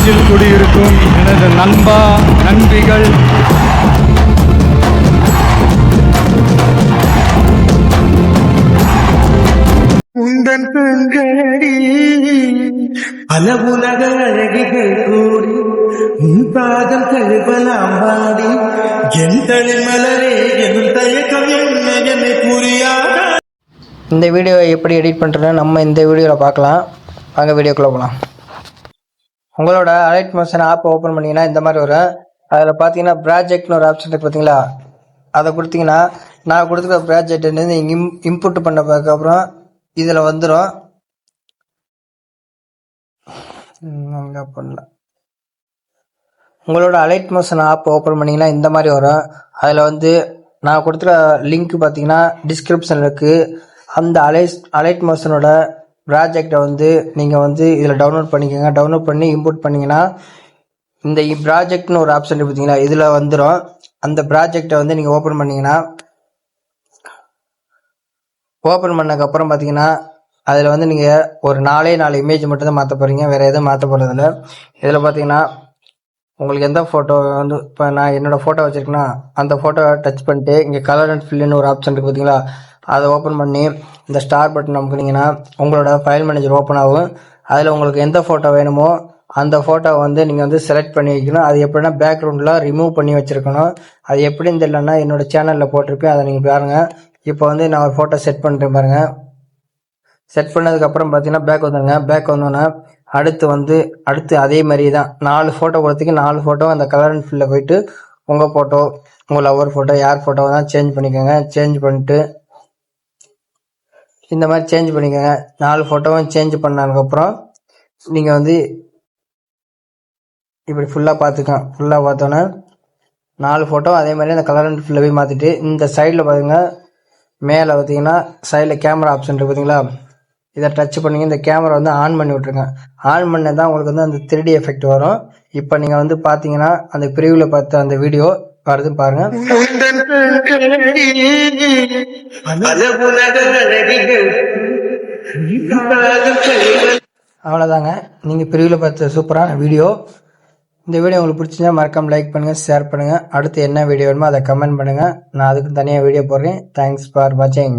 நெஞ்சில் குடியிருக்கும் எனது நண்பா நண்பிகள், உந்தன் கண்களடி பல உலக அழகிகள் கூடி உன் பாதம் கழுவலாம் பாடி என் தளிமலரே என் தயக்கம் என்னை புரியாத. இந்த வீடியோவை எப்படி எடிட் பண்ணுறதுன்னு நம்ம இந்த வீடியோவில் பார்க்கலாம். வாங்க வீடியோக்குள்ளே போகலாம். உங்களோட அலைட் மோஷன் ஆப் ஓப்பன் பண்ணிங்கன்னா இந்த மாதிரி வரும். அதில் பார்த்தீங்கன்னா ப்ராஜெக்ட்னு ஒரு ஆப்ஷன் இருக்குது பார்த்தீங்களா, அதை கொடுத்தீங்கன்னா நான் கொடுத்துருக்க ப்ராஜெக்ட் நீங்கள் இன்புட் பண்ணதுக்கப்புறம் இதில் வந்துடும். பண்ணல உங்களோட அலைட் மோஷன் ஆப் ஓப்பன் பண்ணிங்கன்னா இந்த மாதிரி வரும். அதில் நான் கொடுத்துருக்க லிங்க் பார்த்தீங்கன்னா டிஸ்கிரிப்ஷனில் இருக்குது. அந்த அலைட் மோஷனோட ப்ராஜெக்டை நீங்கள் இதில் டவுன்லோட் பண்ணிக்கோங்க. டவுன்லோட் பண்ணி இம்போர்ட் பண்ணிங்கன்னா இந்த ப்ராஜெக்ட்னு ஒரு ஆப்ஷன் பார்த்தீங்களா, இதில் வந்துடும். அந்த ப்ராஜெக்டை நீங்கள் ஓப்பன் பண்ணிங்கன்னா, ஓப்பன் பண்ணதுக்கப்புறம் பார்த்தீங்கன்னா அதில் நீங்கள் ஒரு 4 இமேஜ் மட்டும் தான் மாற்ற போகிறீங்க, வேறு எதுவும் மாற்ற போகிறதில்ல. இதில் பார்த்தீங்கன்னா உங்களுக்கு எந்த ஃபோட்டோ இப்போ நான் என்னோடய ஃபோட்டோ வச்சுருக்கேன்னா அந்த ஃபோட்டோவை டச் பண்ணிட்டு இங்கே கலர் அண்ட் ஃபில்லுன்னு ஒரு ஆப்ஷன் இருக்குது பார்த்தீங்களா, அதை ஓப்பன் பண்ணி இந்த ஸ்டார் பட்டன் அமுக்குனீங்கன்னா உங்களோட ஃபைல் மேனேஜர் ஓப்பன் ஆகும். அதில் உங்களுக்கு எந்த ஃபோட்டோ வேணுமோ அந்த ஃபோட்டோவை நீங்கள் செலக்ட் பண்ணி வைக்கணும். அது எப்படின்னா பேக்ரவுண்டில் ரிமூவ் பண்ணி வச்சுருக்கணும். அது எப்படின்னு தெரியலன்னா என்னோடய சேனலில் போட்டிருப்பேன், அதை நீங்கள் பாருங்கள். இப்போ நான் ஒரு ஃபோட்டோ செட் பண்ணுறேன் பாருங்கள். செட் பண்ணதுக்கப்புறம் பார்த்தீங்கன்னா பேக் வந்துடுங்க. பேக் வந்தோன்னே அடுத்து அதே மாதிரி தான் 4 ஃபோட்டோ கொடுத்துக்கு 4 ஃபோட்டோ அந்த கலர் அண்ட் ஃபில்லில் போயிட்டு உங்கள் ஃபோட்டோ, உங்கள் லவர் ஃபோட்டோ, யார் ஃபோட்டோ தான் சேஞ்ச் பண்ணிக்கோங்க. சேஞ்ச் பண்ணிட்டு இந்த மாதிரி சேஞ்ச் பண்ணிக்கோங்க. 4 ஃபோட்டோவும் சேஞ்ச் பண்ணதுக்கப்புறம் நீங்கள் இப்படி ஃபுல்லாக பார்த்துக்கலாம். ஃபுல்லாக பார்த்தோன்னே 4 ஃபோட்டோ அதே மாதிரி அந்த கலர் அண்ட் ஃபில்லை போய் மாற்றிட்டு இந்த சைடில் பாருங்க, மேலே பார்த்தீங்கன்னா சைடில் கேமரா ஆப்ஷன் இருக்குது பார்த்தீங்களா, இதை டச் பண்ணிங்க. இந்த கேமரா ஆன் பண்ணி விட்ருங்க. ஆன் பண்ண தான் உங்களுக்கு அந்த 3D எஃபெக்ட் வரும். இப்போ நீங்கள் பார்த்தீங்கன்னா அந்த பிரிவில் பார்த்த அந்த வீடியோ வருது பாருங்கள். அவ்வளோதாங்க, நீங்கள் பிரிவில் பார்த்த சூப்பரான வீடியோ. இந்த வீடியோ உங்களுக்கு பிடிச்சிருந்தா மறக்காம லைக் பண்ணுங்கள், ஷேர் பண்ணுங்கள். அடுத்து என்ன வீடியோ வேணுமோ அதை கமெண்ட் பண்ணுங்கள். நான் அதுக்கு தனியாக வீடியோ போடுறேன். தேங்க்ஸ் ஃபார் வாட்சிங்.